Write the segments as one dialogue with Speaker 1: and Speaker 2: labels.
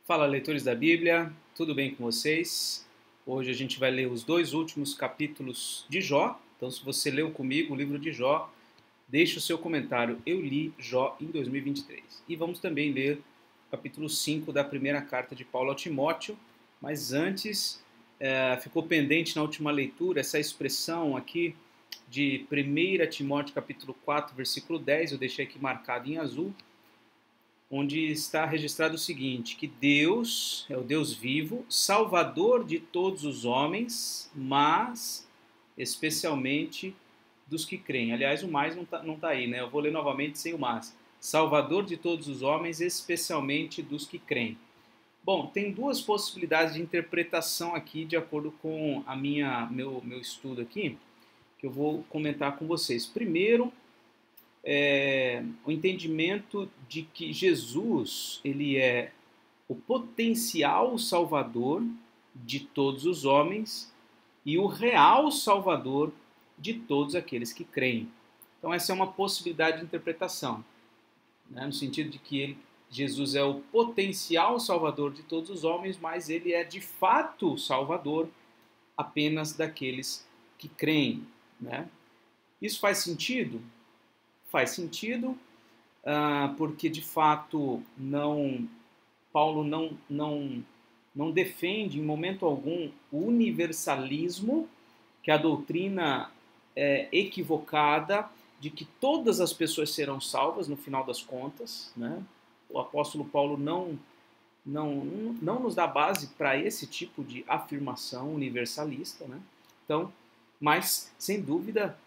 Speaker 1: Fala, leitores da Bíblia, tudo bem com vocês? Hoje a gente vai ler os dois últimos capítulos de Jó. Então, se você leu comigo o livro de Jó, deixe o seu comentário. Eu li Jó em 2023. E vamos também ler o capítulo 5 da primeira carta de Paulo a Timóteo. Mas antes, ficou pendente na última leitura essa expressão aqui de 1 Timóteo capítulo 4, versículo 10. Eu deixei aqui marcado em azul, onde está registrado o seguinte, que Deus é o Deus vivo, salvador de todos os homens, mas especialmente dos que creem. Aliás, o mais não tá aí, né? Eu vou ler novamente sem o mas. Salvador de todos os homens, especialmente dos que creem. Bom, tem duas possibilidades de interpretação aqui, de acordo com meu estudo aqui, que eu vou comentar com vocês. Primeiro, o entendimento de que Jesus ele é o potencial salvador de todos os homens e o real salvador de todos aqueles que creem. Então essa é uma possibilidade de interpretação, né? No sentido de que Jesus é o potencial salvador de todos os homens, mas ele é de fato salvador apenas daqueles que creem, né? Isso faz sentido? Faz sentido, porque de fato Paulo não defende em momento algum o universalismo, que é a doutrina equivocada de que todas as pessoas serão salvas no final das contas, né? O apóstolo Paulo não nos dá base para esse tipo de afirmação universalista, né? Então, mas sem dúvida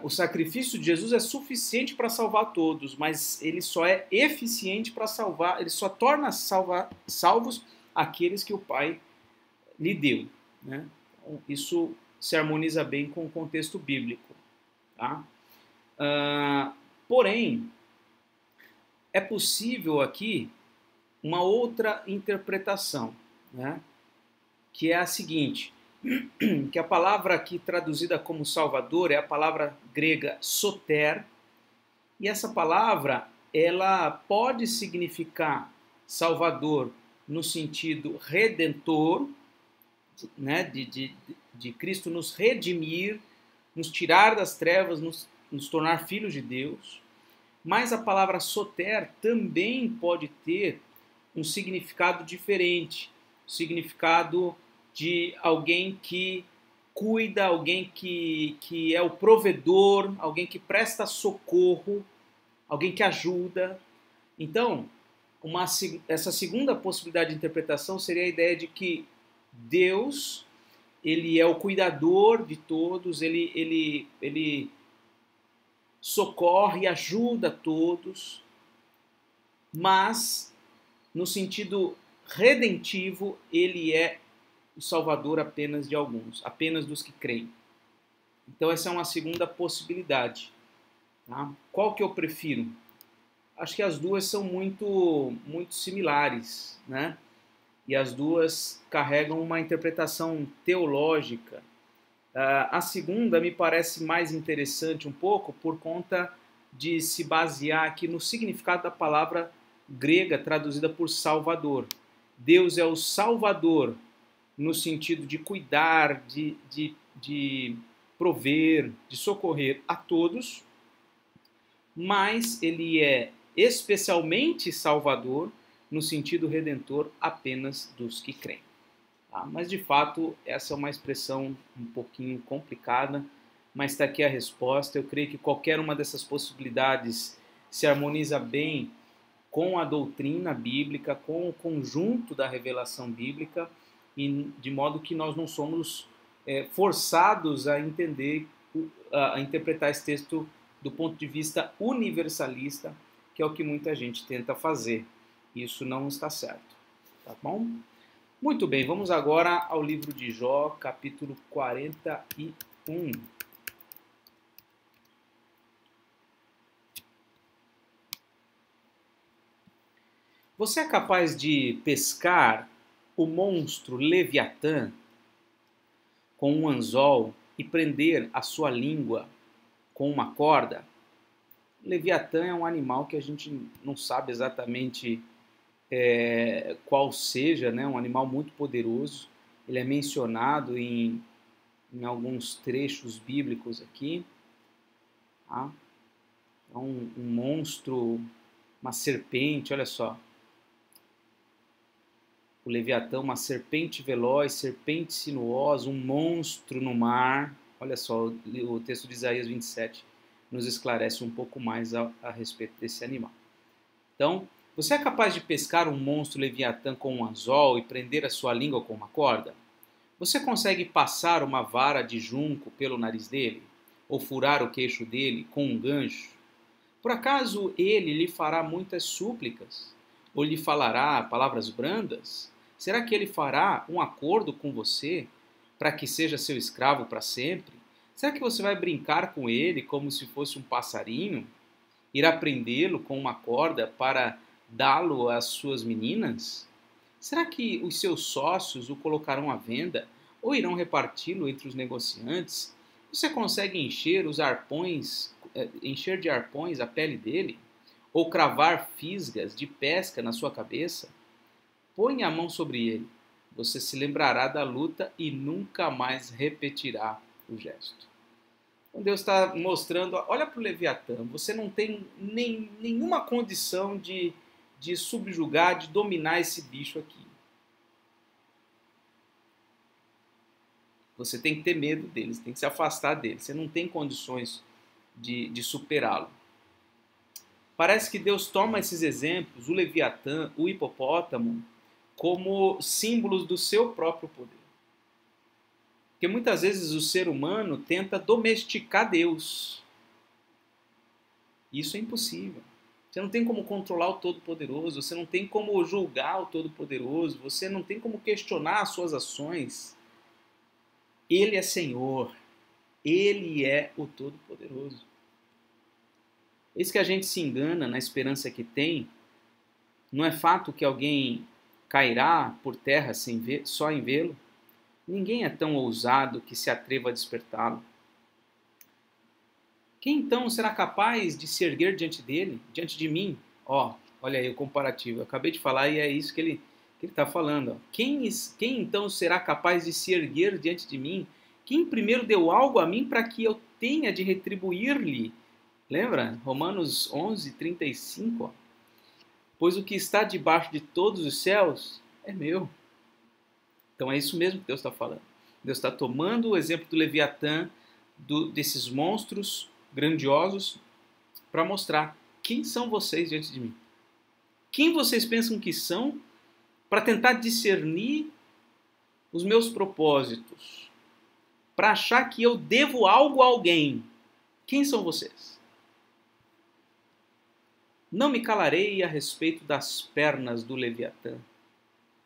Speaker 1: o sacrifício de Jesus é suficiente para salvar todos, mas ele só é eficiente para salvar, ele só torna salvos aqueles que o Pai lhe deu, né? Então, isso se harmoniza bem com o contexto bíblico, tá? Porém, é possível aqui uma outra interpretação, né? Que é a seguinte, que a palavra aqui traduzida como Salvador é a palavra grega soter, e essa palavra ela pode significar Salvador no sentido redentor, né, de Cristo nos redimir, nos tirar das trevas, nos tornar filhos de Deus, mas a palavra soter também pode ter um significado diferente, significado de alguém que cuida, alguém que é o provedor, alguém que presta socorro, alguém que ajuda. Então, essa segunda possibilidade de interpretação seria a ideia de que Deus, ele é o cuidador de todos, ele socorre e ajuda todos, mas no sentido redentivo, ele é o salvador apenas de alguns, apenas dos que creem. Então essa é uma segunda possibilidade. Tá? Qual que eu prefiro? Acho que as duas são muito similares, né? E as duas carregam uma interpretação teológica. A segunda me parece mais interessante um pouco por conta de se basear aqui no significado da palavra grega traduzida por Salvador. Deus é o Salvador no sentido de cuidar, de prover, de socorrer a todos, mas ele é especialmente salvador no sentido redentor apenas dos que creem. Tá? Mas de fato essa é uma expressão um pouquinho complicada, mas está aqui a resposta. Eu creio que qualquer uma dessas possibilidades se harmoniza bem com a doutrina bíblica, com o conjunto da revelação bíblica, e de modo que nós não somos forçados a entender, a interpretar esse texto do ponto de vista universalista, que é o que muita gente tenta fazer. Isso não está certo, tá bom? Muito bem, vamos agora ao livro de Jó, capítulo 41. Você é capaz de pescar o monstro Leviatã com um anzol e prender a sua língua com uma corda? Leviatã é um animal que a gente não sabe exatamente qual seja, né, um animal muito poderoso. Ele é mencionado em alguns trechos bíblicos aqui. Tá? É um monstro, uma serpente, olha só. O Leviatã, uma serpente veloz, serpente sinuosa, um monstro no mar. Olha só, o texto de Isaías 27 nos esclarece um pouco mais a respeito desse animal. Então, você é capaz de pescar um monstro Leviatã com um anzol e prender a sua língua com uma corda? Você consegue passar uma vara de junco pelo nariz dele? Ou furar o queixo dele com um gancho? Por acaso ele lhe fará muitas súplicas? Ou lhe falará palavras brandas? Será que ele fará um acordo com você para que seja seu escravo para sempre? Será que você vai brincar com ele como se fosse um passarinho? Irá prendê-lo com uma corda para dá-lo às suas meninas? Será que os seus sócios o colocarão à venda ou irão reparti-lo entre os negociantes? Você consegue encher de arpões a pele dele? Ou cravar fisgas de pesca na sua cabeça? Põe a mão sobre ele. Você se lembrará da luta e nunca mais repetirá o gesto. Então Deus está mostrando, olha para o Leviatã, você não tem nenhuma condição de subjugar, de dominar esse bicho aqui. Você tem que ter medo dele, você tem que se afastar dele, você não tem condições de superá-lo. Parece que Deus toma esses exemplos, o Leviatã, o hipopótamo, como símbolos do seu próprio poder. Porque muitas vezes o ser humano tenta domesticar Deus. Isso é impossível. Você não tem como controlar o Todo-Poderoso, você não tem como julgar o Todo-Poderoso, você não tem como questionar as suas ações. Ele é Senhor, Ele é o Todo-Poderoso. Eis que a gente se engana na esperança que tem. Não é fato que alguém cairá por terra só em vê-lo? Ninguém é tão ousado que se atreva a despertá-lo. Quem então será capaz de se erguer diante dele, diante de mim? Olha aí o comparativo. Eu acabei de falar e é isso que ele está falando. Quem então será capaz de se erguer diante de mim? Quem primeiro deu algo a mim para que eu tenha de retribuir-lhe? Lembra? Romanos 11, 35. Pois o que está debaixo de todos os céus é meu. Então é isso mesmo que Deus está falando. Deus está tomando o exemplo do Leviatã, desses monstros grandiosos, para mostrar quem são vocês diante de mim. Quem vocês pensam que são para tentar discernir os meus propósitos, para achar que eu devo algo a alguém. Quem são vocês? Não me calarei a respeito das pernas do Leviatã,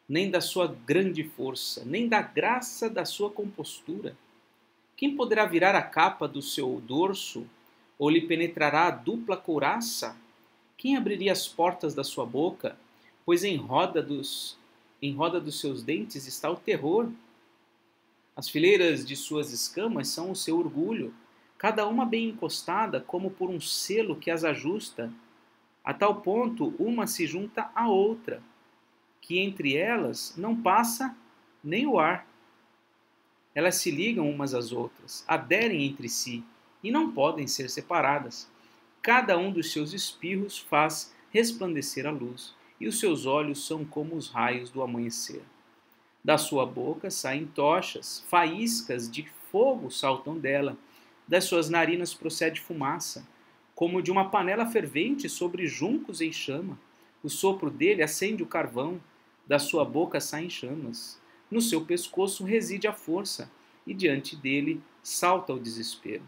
Speaker 1: nem da sua grande força, nem da graça da sua compostura. Quem poderá virar a capa do seu dorso, ou lhe penetrará a dupla couraça? Quem abriria as portas da sua boca? Pois em roda dos seus dentes está o terror. As fileiras de suas escamas são o seu orgulho, cada uma bem encostada, como por um selo que as ajusta. A tal ponto, uma se junta à outra, que entre elas não passa nem o ar. Elas se ligam umas às outras, aderem entre si e não podem ser separadas. Cada um dos seus espirros faz resplandecer a luz, e os seus olhos são como os raios do amanhecer. Da sua boca saem tochas, faíscas de fogo saltam dela. Das suas narinas procede fumaça, como de uma panela fervente sobre juncos em chama. O sopro dele acende o carvão, da sua boca saem chamas. No seu pescoço reside a força, e diante dele salta o desespero.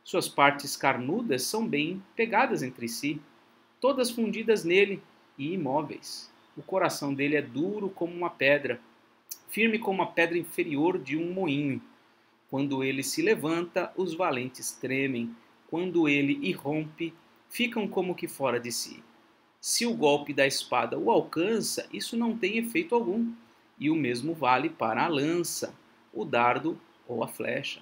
Speaker 1: Suas partes carnudas são bem pegadas entre si, todas fundidas nele e imóveis. O coração dele é duro como uma pedra, firme como a pedra inferior de um moinho. Quando ele se levanta, os valentes tremem. Quando ele irrompe, ficam como que fora de si. Se o golpe da espada o alcança, isso não tem efeito algum. E o mesmo vale para a lança, o dardo ou a flecha.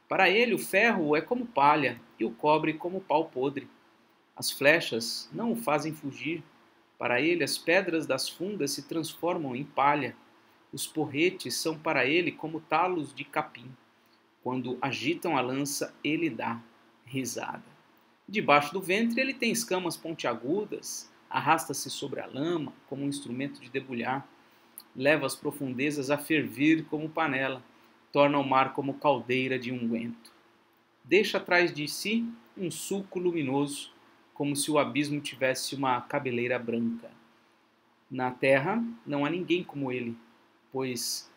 Speaker 1: Para ele o ferro é como palha e o cobre como pau podre. As flechas não o fazem fugir, Para ele, as pedras das fundas se transformam em palha. Os porretes são para ele como talos de capim. Quando agitam a lança, ele dá risada. Debaixo do ventre, ele tem escamas pontiagudas, arrasta-se sobre a lama como um instrumento de debulhar, leva as profundezas a fervir como panela, torna o mar como caldeira de unguento. Deixa atrás de si um sulco luminoso, como se o abismo tivesse uma cabeleira branca. Na terra não há ninguém como ele, pois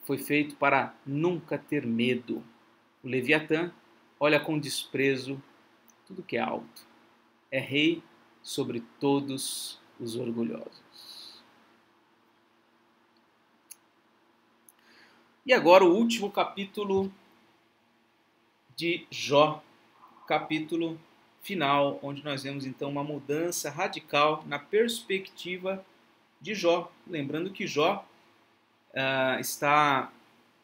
Speaker 1: foi feito para nunca ter medo. O Leviatã olha com desprezo tudo que é alto. É rei sobre todos os orgulhosos. E agora o último capítulo de Jó, capítulo final, onde nós vemos então uma mudança radical na perspectiva de Jó. Lembrando que Jó está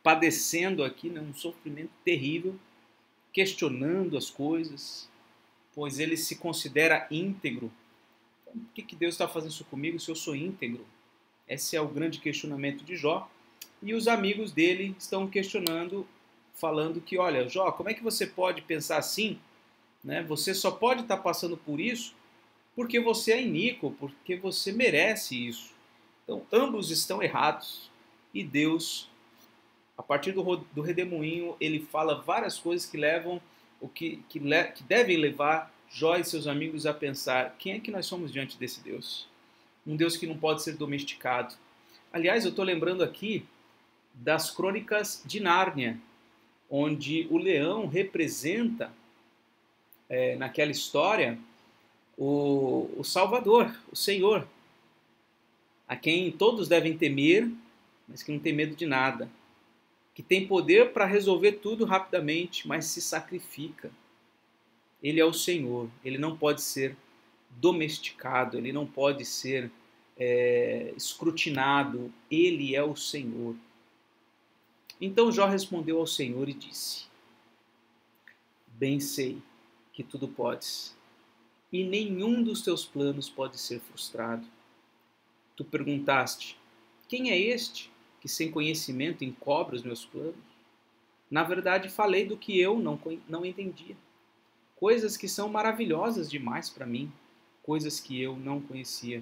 Speaker 1: padecendo aqui, né, um sofrimento terrível, questionando as coisas, pois ele se considera íntegro. Então, por que Deus está fazendo isso comigo se eu sou íntegro? Esse é o grande questionamento de Jó. E os amigos dele estão questionando, falando que, olha, Jó, como é que você pode pensar assim? Né? Você só pode estar passando por isso porque você é iníquo, porque você merece isso. Então, ambos estão errados. E Deus, a partir do redemoinho, ele fala várias coisas que levam, que devem levar Jó e seus amigos a pensar: quem é que nós somos diante desse Deus? Um Deus que não pode ser domesticado. Aliás, eu estou lembrando aqui das Crônicas de Nárnia, onde o leão representa, naquela história, o Salvador, o Senhor, a quem todos devem temer, mas que não tem medo de nada, que tem poder para resolver tudo rapidamente, mas se sacrifica. Ele é o Senhor, ele não pode ser domesticado, ele não pode ser escrutinado, ele é o Senhor. Então Jó respondeu ao Senhor e disse: bem sei que tudo podes, e nenhum dos teus planos pode ser frustrado. Tu perguntaste: quem é este que sem conhecimento encobre os meus planos? Na verdade, falei do que eu não entendia. Coisas que são maravilhosas demais para mim, coisas que eu não conhecia.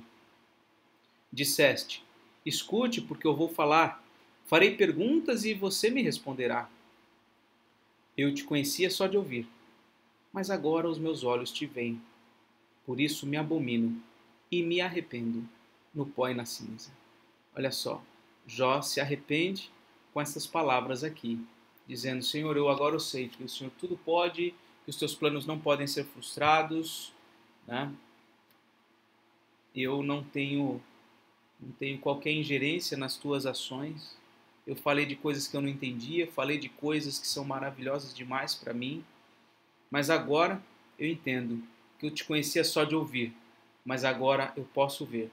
Speaker 1: Disseste: escute, porque eu vou falar. Farei perguntas e você me responderá. Eu te conhecia só de ouvir, mas agora os meus olhos te veem. Por isso me abomino e me arrependo no pó e na cinza. Olha só, Jó se arrepende com essas palavras aqui, dizendo: Senhor, eu agora sei que o Senhor tudo pode, que os teus planos não podem ser frustrados, né? Eu não tenho qualquer ingerência nas tuas ações. Eu falei de coisas que eu não entendia, falei de coisas que são maravilhosas demais para mim, mas agora eu entendo que eu te conhecia só de ouvir, mas agora eu posso ver,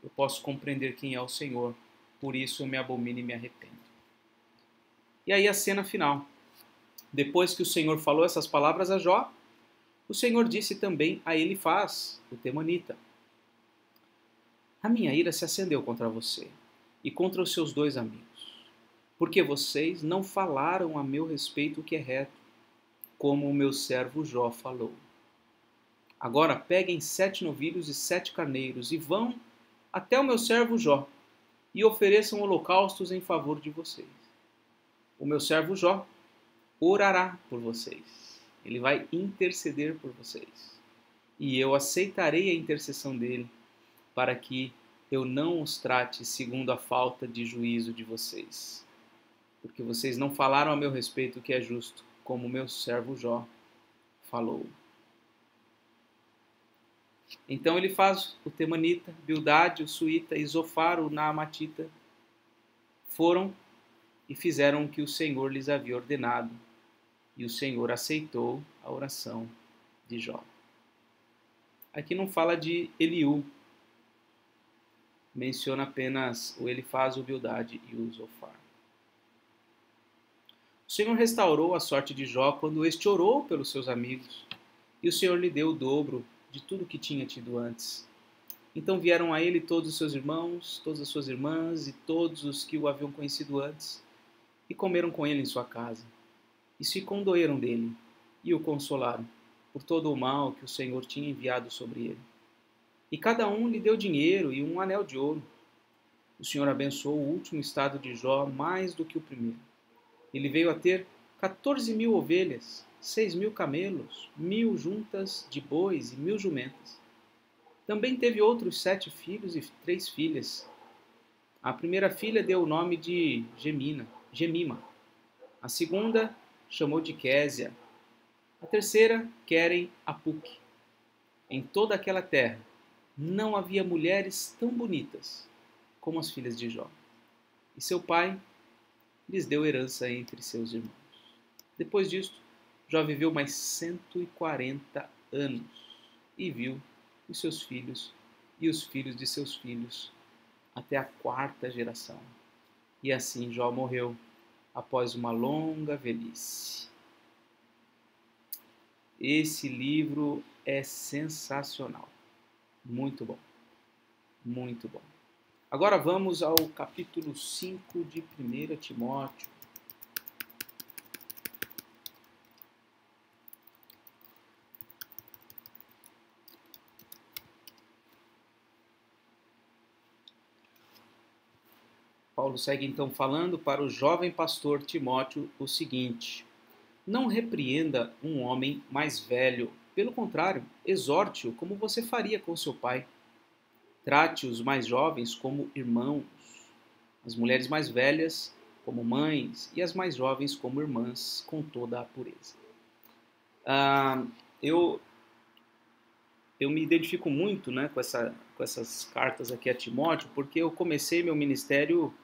Speaker 1: eu posso compreender quem é o Senhor, por isso eu me abomino e me arrependo. E aí a cena final. Depois que o Senhor falou essas palavras a Jó, o Senhor disse também a Elifaz, o temanita: a minha ira se acendeu contra você e contra os seus dois amigos, porque vocês não falaram a meu respeito o que é reto, como o meu servo Jó falou. Agora peguem 7 novilhos e 7 carneiros e vão até o meu servo Jó e ofereçam holocaustos em favor de vocês. O meu servo Jó orará por vocês. Ele vai interceder por vocês. E eu aceitarei a intercessão dele para que eu não os trate segundo a falta de juízo de vocês. Porque vocês não falaram a meu respeito o que é justo, como o meu servo Jó falou. Então ele faz o temanita, Bildade, o suíta e Zofar, o naamatita, foram e fizeram o que o Senhor lhes havia ordenado. E o Senhor aceitou a oração de Jó. Aqui não fala de Eliú, menciona apenas o Elifaz, o Bildade e o Zofar. O Senhor restaurou a sorte de Jó quando este orou pelos seus amigos, e o Senhor lhe deu o dobro de tudo que tinha tido antes. Então vieram a ele todos os seus irmãos, todas as suas irmãs e todos os que o haviam conhecido antes, e comeram com ele em sua casa. E se condoeram dele, e o consolaram, por todo o mal que o Senhor tinha enviado sobre ele. E cada um lhe deu dinheiro e um anel de ouro. O Senhor abençoou o último estado de Jó mais do que o primeiro. Ele veio a ter 14.000 ovelhas, 6.000 camelos, 1.000 juntas de bois e 1.000 jumentas. Também teve outros 7 filhos e 3 filhas. A primeira filha deu o nome de Gemima. A segunda chamou de Késia. A terceira, Querem Apuque. Em toda aquela terra não havia mulheres tão bonitas como as filhas de Jó. E seu pai lhes deu herança entre seus irmãos. Depois disto, Jó viveu mais 140 anos e viu os seus filhos e os filhos de seus filhos até a 4ª geração. E assim Jó morreu após uma longa velhice. Esse livro é sensacional. Muito bom. Muito bom. Agora vamos ao capítulo 5 de 1 Timóteo. Paulo segue então falando para o jovem pastor Timóteo o seguinte: não repreenda um homem mais velho, pelo contrário, exorte-o como você faria com seu pai. Trate os mais jovens como irmãos, as mulheres mais velhas como mães e as mais jovens como irmãs, com toda a pureza. Eu me identifico muito, né, com essas cartas aqui a Timóteo, porque eu comecei meu ministério,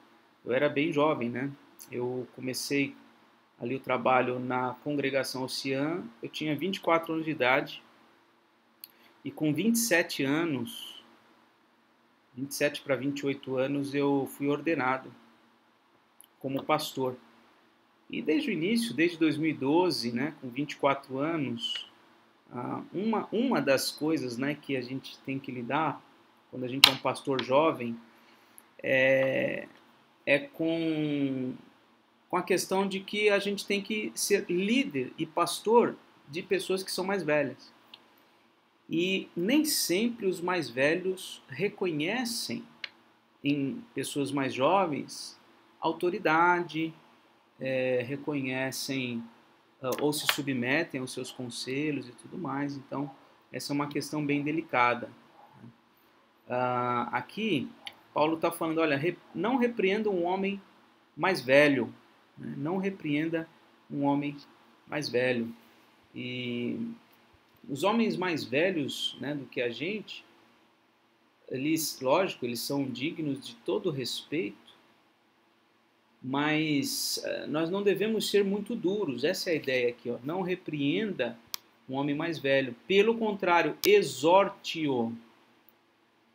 Speaker 1: eu era bem jovem, né? Eu comecei ali o trabalho na congregação Oceã, eu tinha 24 anos de idade, e com 27 para 28 anos, eu fui ordenado como pastor. E desde o início, desde 2012, né, com 24 anos, uma das coisas, né, que a gente tem que lidar quando a gente é um pastor jovem é com a questão de que a gente tem que ser líder e pastor de pessoas que são mais velhas. E nem sempre os mais velhos reconhecem em pessoas mais jovens autoridade, reconhecem ou se submetem aos seus conselhos e tudo mais. Então, essa é uma questão bem delicada. Aqui, Paulo está falando, olha, não repreenda um homem mais velho, né? Não repreenda um homem mais velho. E os homens mais velhos, né, do que a gente, eles, lógico, eles são dignos de todo respeito, mas nós não devemos ser muito duros. Essa é a ideia aqui, ó. Não repreenda um homem mais velho. Pelo contrário, exorte-o,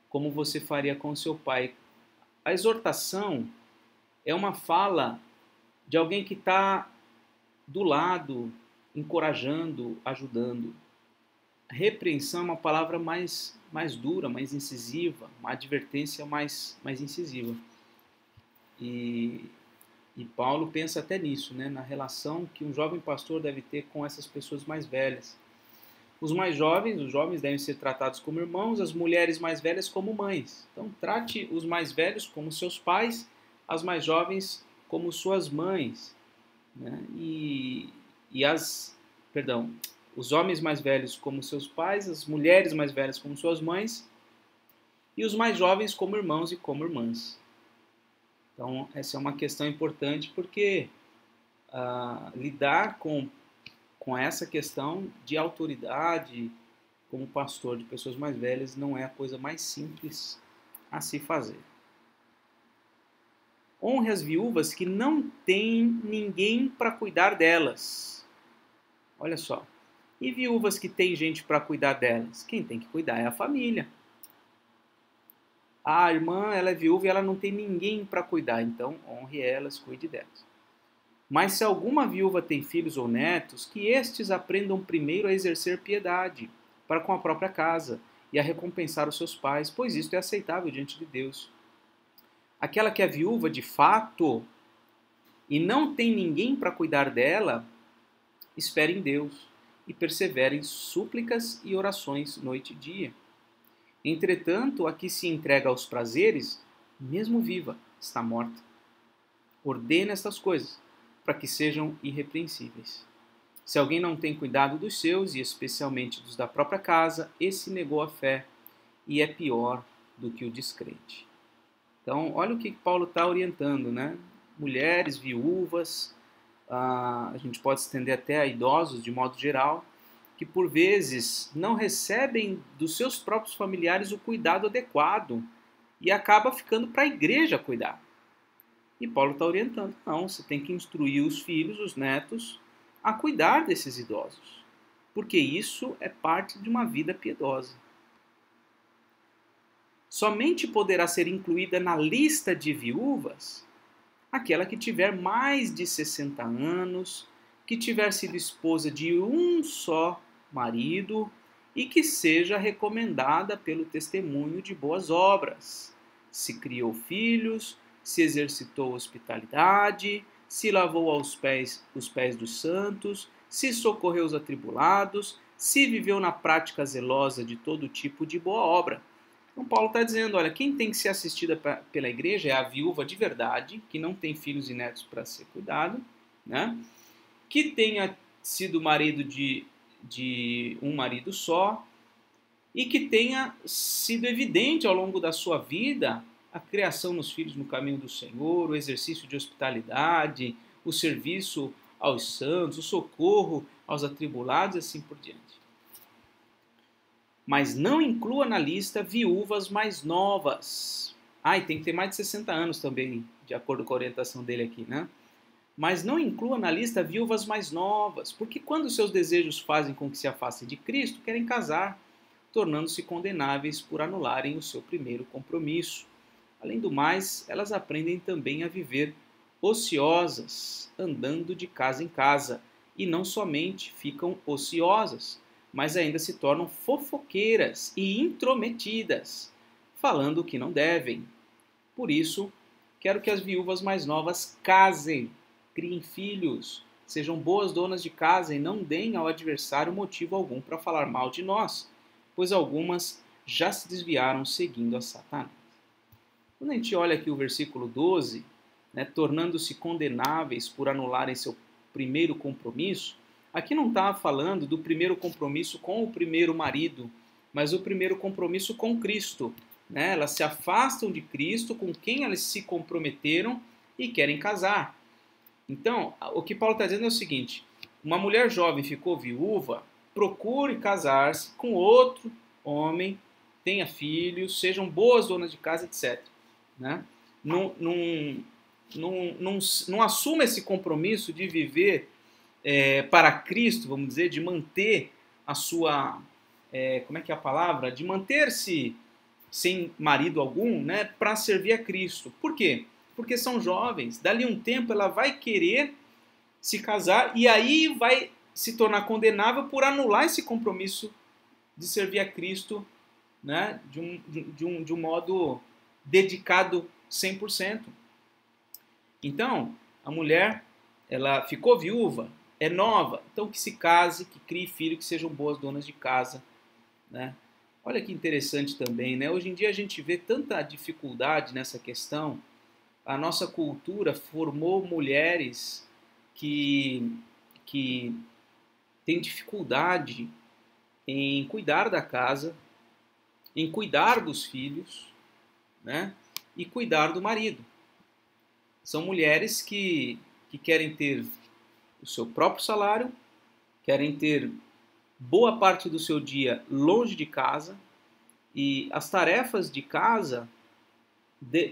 Speaker 1: como você faria com seu pai. A exortação é uma fala de alguém que está do lado, encorajando, ajudando. A repreensão é uma palavra mais dura, mais incisiva, uma advertência mais incisiva. E Paulo pensa até nisso, né, na relação que um jovem pastor deve ter com essas pessoas mais velhas. Os jovens devem ser tratados como irmãos, as mulheres mais velhas como mães. Então, trate os mais velhos como seus pais, as mais jovens como suas mães, né? Os homens mais velhos como seus pais, as mulheres mais velhas como suas mães, e os mais jovens como irmãos e como irmãs. Então, essa é uma questão importante, porque lidar com essa questão de autoridade como pastor de pessoas mais velhas não é a coisa mais simples a se fazer. Honre as viúvas que não têm ninguém para cuidar delas. Olha só. E viúvas que têm gente para cuidar delas? Quem tem que cuidar é a família. A irmã, ela é viúva e ela não tem ninguém para cuidar, então honre elas, cuide delas. Mas se alguma viúva tem filhos ou netos, que estes aprendam primeiro a exercer piedade para com a própria casa e a recompensar os seus pais, pois isto é aceitável diante de Deus. Aquela que é viúva de fato e não tem ninguém para cuidar dela, espere em Deus e persevere em súplicas e orações noite e dia. Entretanto, a que se entrega aos prazeres, mesmo viva, está morta. Ordena estas coisas, para que sejam irrepreensíveis. Se alguém não tem cuidado dos seus, e especialmente dos da própria casa, esse negou a fé e é pior do que o descrente. Então, olha o que Paulo está orientando, né? Mulheres, viúvas, a gente pode estender até a idosos de modo geral, que por vezes não recebem dos seus próprios familiares o cuidado adequado e acaba ficando para a igreja cuidar. E Paulo está orientando, não, você tem que instruir os filhos, os netos, a cuidar desses idosos, porque isso é parte de uma vida piedosa. Somente poderá ser incluída na lista de viúvas aquela que tiver mais de 60 anos, que tiver sido esposa de um só marido e que seja recomendada pelo testemunho de boas obras. Se criou filhos, se exercitou hospitalidade, se lavou os pés dos santos, se socorreu os atribulados, se viveu na prática zelosa de todo tipo de boa obra. Então Paulo está dizendo, olha, quem tem que ser assistida pela igreja é a viúva de verdade, que não tem filhos e netos para ser cuidado, né? Que tenha sido marido de um marido só e que tenha sido evidente ao longo da sua vida a criação nos filhos no caminho do Senhor, o exercício de hospitalidade, o serviço aos santos, o socorro aos atribulados e assim por diante. Mas não inclua na lista viúvas mais novas. E tem que ter mais de 60 anos também, de acordo com a orientação dele aqui, né? Mas não inclua na lista viúvas mais novas, porque quando seus desejos fazem com que se afastem de Cristo, querem casar, tornando-se condenáveis por anularem o seu primeiro compromisso. Além do mais, elas aprendem também a viver ociosas, andando de casa em casa, e não somente ficam ociosas, mas ainda se tornam fofoqueiras e intrometidas, falando o que não devem. Por isso, quero que as viúvas mais novas casem, criem filhos, sejam boas donas de casa e não deem ao adversário motivo algum para falar mal de nós, pois algumas já se desviaram seguindo a Satanás. Quando a gente olha aqui o versículo 12, né, tornando-se condenáveis por anularem seu primeiro compromisso, aqui não está falando do primeiro compromisso com o primeiro marido, mas o primeiro compromisso com Cristo. Né? Elas se afastam de Cristo, com quem elas se comprometeram e querem casar. Então, o que Paulo está dizendo é o seguinte, uma mulher jovem ficou viúva, procure casar-se com outro homem, tenha filhos, sejam boas donas de casa, etc. Né? Não assuma esse compromisso de viver para Cristo, vamos dizer, de manter a sua, como é que é a palavra? De manter-se sem marido algum, né, para servir a Cristo. Por quê? Porque são jovens, dali um tempo ela vai querer se casar e aí vai se tornar condenável por anular esse compromisso de servir a Cristo, né, de um modo dedicado 100%. Então, a mulher, ela ficou viúva, é nova, então que se case, que crie filho, que sejam boas donas de casa, né? Olha que interessante também, né? Hoje em dia a gente vê tanta dificuldade nessa questão. A nossa cultura formou mulheres que têm dificuldade em cuidar da casa, em cuidar dos filhos, né? E cuidar do marido. São mulheres que querem ter o seu próprio salário, querem ter boa parte do seu dia longe de casa e as tarefas de casa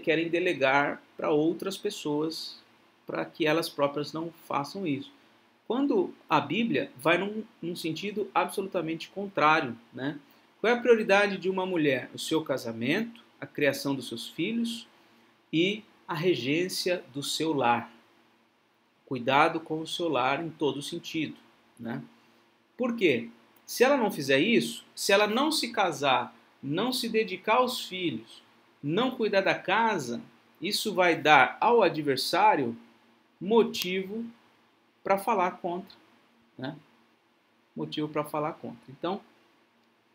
Speaker 1: querem delegar para outras pessoas para que elas próprias não façam isso. Quando a Bíblia vai num sentido absolutamente contrário, né? Qual é a prioridade de uma mulher? O seu casamento, a criação dos seus filhos e a regência do seu lar. Cuidado com o seu lar em todo sentido, né? Por quê? Se ela não fizer isso, se ela não se casar não se dedicar aos filhos, não cuidar da casa, isso vai dar ao adversário motivo para falar contra, né? Motivo para falar contra. Então,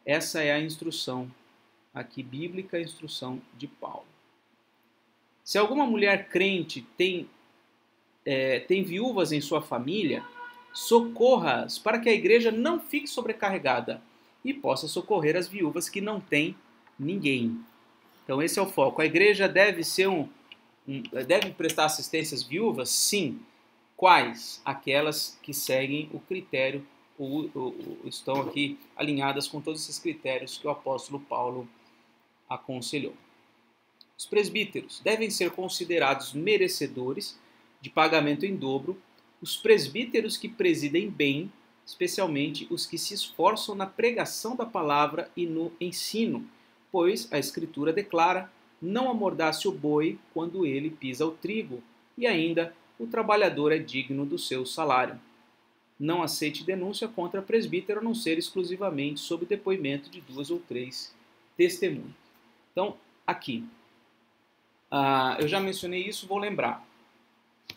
Speaker 1: essa é a instrução aqui bíblica, a instrução de Paulo. Se alguma mulher crente tem viúvas em sua família, socorra-as para que a igreja não fique sobrecarregada e possa socorrer as viúvas que não têm ninguém. Então esse é o foco. A igreja deve ser deve prestar assistência às viúvas? Sim. Quais? Aquelas que seguem o critério ou estão aqui alinhadas com todos esses critérios que o apóstolo Paulo aconselhou. Os presbíteros devem ser considerados merecedores de pagamento em dobro. Os presbíteros que presidem bem, especialmente os que se esforçam na pregação da palavra e no ensino, pois a Escritura declara: não amordace o boi quando ele pisa o trigo, e ainda o trabalhador é digno do seu salário. Não aceite denúncia contra presbítero a não ser exclusivamente sob depoimento de 2 ou 3 testemunhas. Então, aqui, eu já mencionei isso, vou lembrar.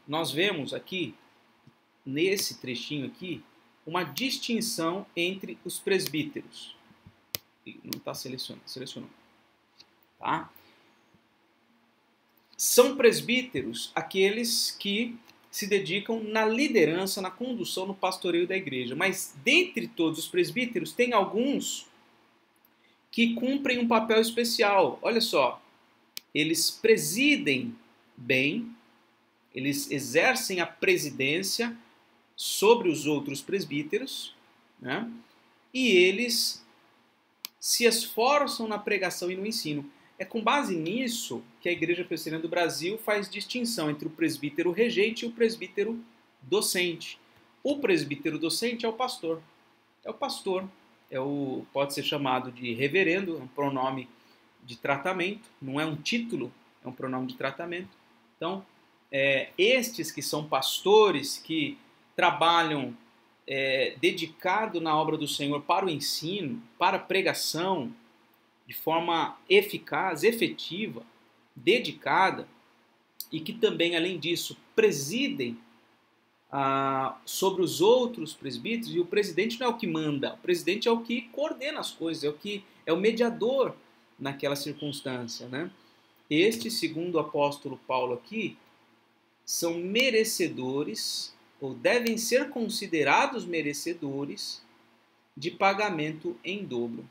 Speaker 1: Nós vemos aqui, nesse trechinho aqui, uma distinção entre os presbíteros. Não está selecionando. Tá? São presbíteros aqueles que se dedicam na liderança, na condução, no pastoreio da igreja. Mas dentre todos os presbíteros, tem alguns que cumprem um papel especial. Olha só, eles presidem bem, eles exercem a presidência sobre os outros presbíteros, né? E eles se esforçam na pregação e no ensino. É com base nisso que a Igreja Presbiteriana do Brasil faz distinção entre o presbítero regente e o presbítero docente. O presbítero docente é o pastor. É o pastor. Pode ser chamado de reverendo, é um pronome de tratamento, não é um título, é um pronome de tratamento. Então, estes que são pastores, que trabalham dedicado na obra do Senhor para o ensino, para a pregação, de forma eficaz, efetiva, dedicada, e que também, além disso, presidem sobre os outros presbíteros, e o presidente não é o que manda, o presidente é o que coordena as coisas, é o mediador naquela circunstância, né? Estes, segundo o apóstolo Paulo aqui, são merecedores, ou devem ser considerados merecedores, de pagamento em dobro.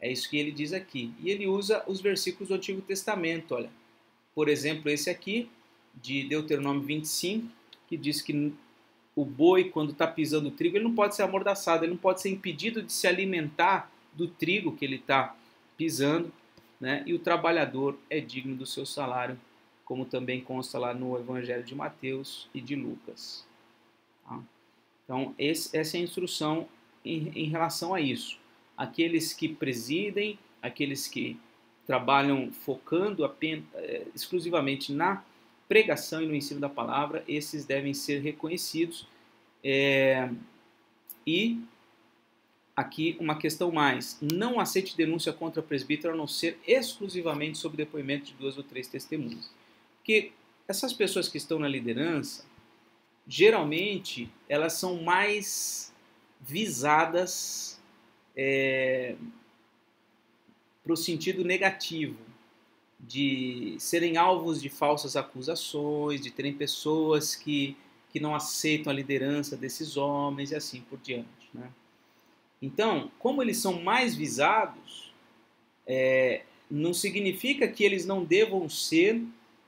Speaker 1: É isso que ele diz aqui. E ele usa os versículos do Antigo Testamento, olha. Por exemplo, esse aqui, de Deuteronômio 25, que diz que o boi, quando está pisando o trigo, ele não pode ser amordaçado, ele não pode ser impedido de se alimentar do trigo que ele está pisando, né? E o trabalhador é digno do seu salário, como também consta lá no Evangelho de Mateus e de Lucas. Tá? Então, essa é a instrução em relação a isso. Aqueles que presidem, aqueles que trabalham focando exclusivamente na pregação e no ensino da palavra, esses devem ser reconhecidos. E aqui uma questão mais: não aceite denúncia contra presbítero a não ser exclusivamente sob depoimento de 2 ou 3 testemunhas. Porque essas pessoas que estão na liderança, geralmente elas são mais visadas para o sentido negativo, de serem alvos de falsas acusações, de terem pessoas que não aceitam a liderança desses homens e assim por diante, né? Então, como eles são mais visados, não significa que eles não devam ser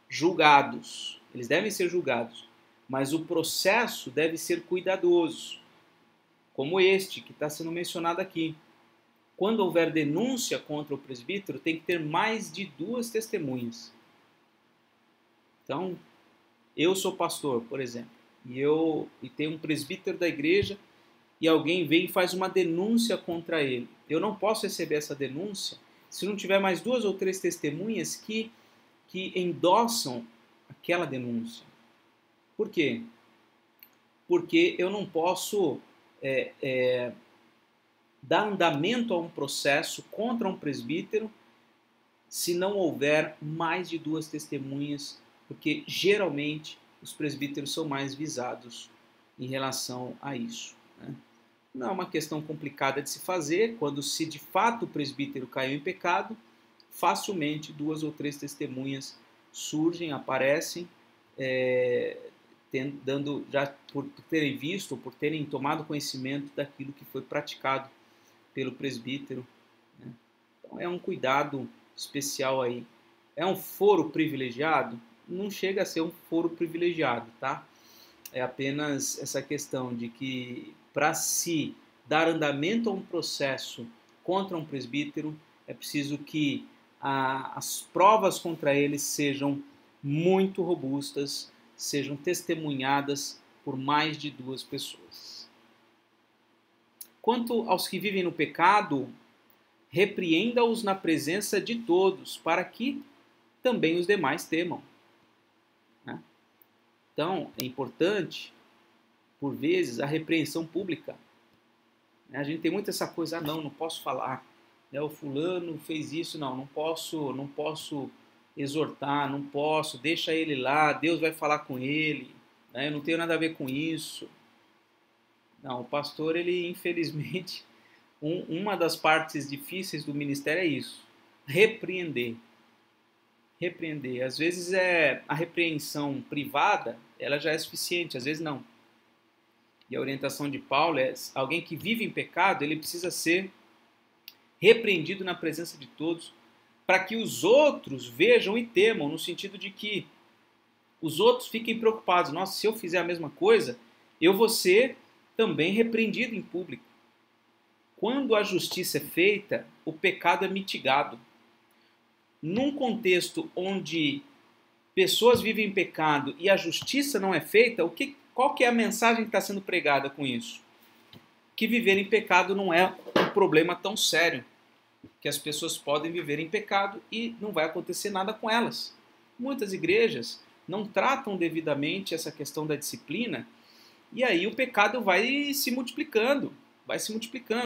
Speaker 1: julgados. Eles devem ser julgados, mas o processo deve ser cuidadoso, como este que está sendo mencionado aqui. Quando houver denúncia contra o presbítero, tem que ter mais de 2 testemunhas. Então, eu sou pastor, por exemplo, e tem um presbítero da igreja, e alguém vem e faz uma denúncia contra ele. Eu não posso receber essa denúncia se não tiver mais 2 ou 3 testemunhas que endossam aquela denúncia. Por quê? Porque eu não posso dar andamento a um processo contra um presbítero se não houver mais de 2 testemunhas, porque geralmente os presbíteros são mais visados em relação a isso, né? Não é uma questão complicada de se fazer, quando se de fato o presbítero caiu em pecado, facilmente 2 ou 3 testemunhas surgem, aparecem, dando, já por terem visto, por terem tomado conhecimento daquilo que foi praticado pelo presbítero, né? Então é um cuidado especial aí. É um foro privilegiado? Não chega a ser um foro privilegiado, tá? É apenas essa questão de que para se dar andamento a um processo contra um presbítero, é preciso que as provas contra ele sejam muito robustas, sejam testemunhadas por mais de 2 pessoas. Quanto aos que vivem no pecado, repreenda-os na presença de todos, para que também os demais temam, né? Então, é importante, por vezes, a repreensão pública. A gente tem muito essa coisa, não posso falar, o fulano fez isso, não posso exortar, não posso, deixa ele lá, Deus vai falar com ele, né? Eu não tenho nada a ver com isso. Não, o pastor, ele infelizmente, uma das partes difíceis do ministério é isso, repreender. Repreender. Às vezes a repreensão privada, ela já é suficiente, às vezes não. E a orientação de Paulo é: alguém que vive em pecado, ele precisa ser repreendido na presença de todos, para que os outros vejam e temam, no sentido de que os outros fiquem preocupados. Nossa, se eu fizer a mesma coisa, eu vou ser também repreendido em público. Quando a justiça é feita, o pecado é mitigado. Num contexto onde pessoas vivem em pecado e a justiça não é feita, qual que é a mensagem que está sendo pregada com isso? Que viver em pecado não é um problema tão sério, que as pessoas podem viver em pecado e não vai acontecer nada com elas. Muitas igrejas não tratam devidamente essa questão da disciplina, e aí o pecado vai se multiplicando,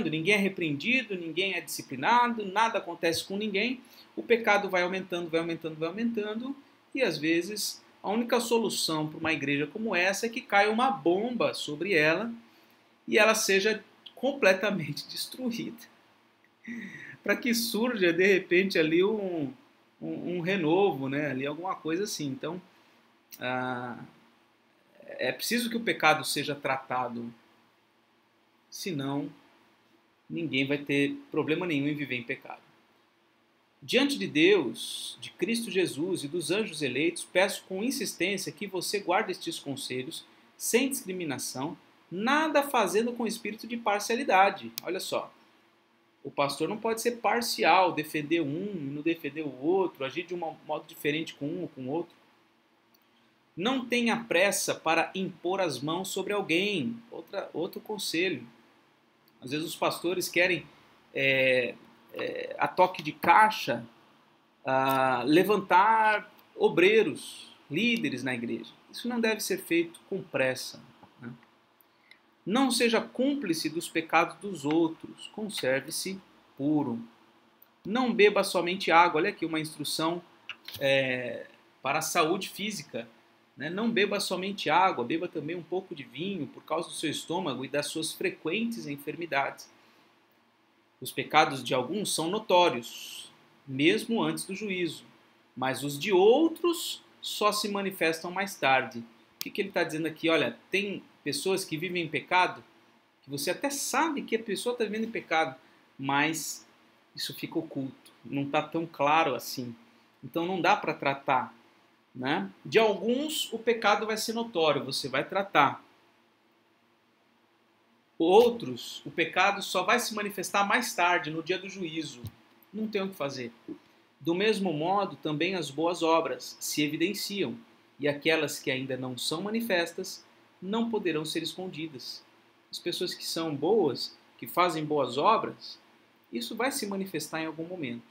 Speaker 1: ninguém é repreendido, ninguém é disciplinado, nada acontece com ninguém, o pecado vai aumentando, e às vezes a única solução para uma igreja como essa é que caia uma bomba sobre ela e ela seja completamente destruída, para que surja de repente ali um renovo, né? Ali alguma coisa assim. Então, é preciso que o pecado seja tratado, senão ninguém vai ter problema nenhum em viver em pecado. Diante de Deus, de Cristo Jesus e dos anjos eleitos, peço com insistência que você guarde estes conselhos sem discriminação, nada fazendo com espírito de parcialidade. Olha só, o pastor não pode ser parcial, defender um e não defender o outro, agir de um modo diferente com um ou com o outro. Não tenha pressa para impor as mãos sobre alguém. Outro conselho. Às vezes os pastores querem, a toque de caixa, levantar obreiros, líderes na igreja. Isso não deve ser feito com pressa, né? Não seja cúmplice dos pecados dos outros, conserve-se puro. Não beba somente água. Olha aqui uma instrução para a saúde física, né? Não beba somente água, beba também um pouco de vinho por causa do seu estômago e das suas frequentes enfermidades. Os pecados de alguns são notórios, mesmo antes do juízo, mas os de outros só se manifestam mais tarde. O que ele está dizendo aqui? Olha, tem pessoas que vivem em pecado, que você até sabe que a pessoa está vivendo em pecado, mas isso fica oculto, não está tão claro assim. Então não dá para tratar, né? De alguns o pecado vai ser notório, você vai tratar. Outros, o pecado só vai se manifestar mais tarde, no dia do juízo. Não tem o que fazer. Do mesmo modo, também as boas obras se evidenciam, e aquelas que ainda não são manifestas não poderão ser escondidas. As pessoas que são boas, que fazem boas obras, isso vai se manifestar em algum momento.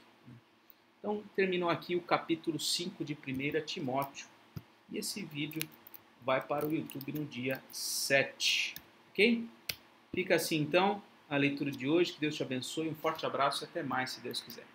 Speaker 1: Então, terminou aqui o capítulo 5 de 1 Timóteo. E esse vídeo vai para o YouTube no dia 7. Ok? Fica assim, então. a leitura de hoje. Que Deus te abençoe. Um forte abraço e até mais, se Deus quiser.